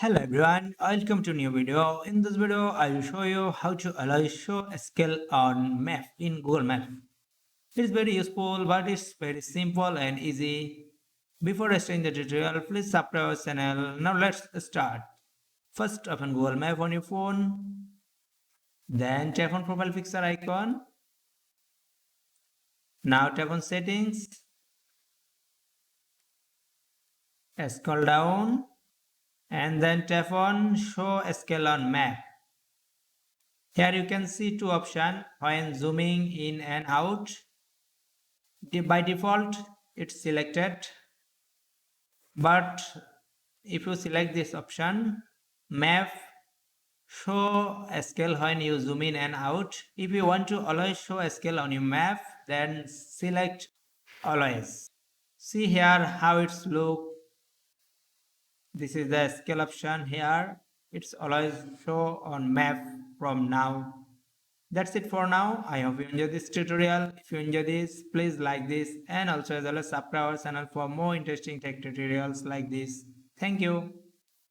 Hello everyone, welcome to new video. In this video, I will show you how to allow show a scale on map in Google Maps. It's very useful, but it's very simple and easy. Before starting the tutorial, please subscribe our channel. Now let's start. First, open Google Map on your phone. Then tap on profile picture icon. Now tap on settings. Scroll down and then tap on show scale on map. Here you can see two options when zooming in and out. By default, it's selected, but if you select this option, map show a scale when you zoom in and out. If you want to always show a scale on your map, then select always. See here how it's look. This is the scale option here. It's always show on map from now. That's it for now. I hope you enjoyed this tutorial. If you enjoyed this, please like this and also as well as subscribe our channel for more interesting tech tutorials like this. Thank you.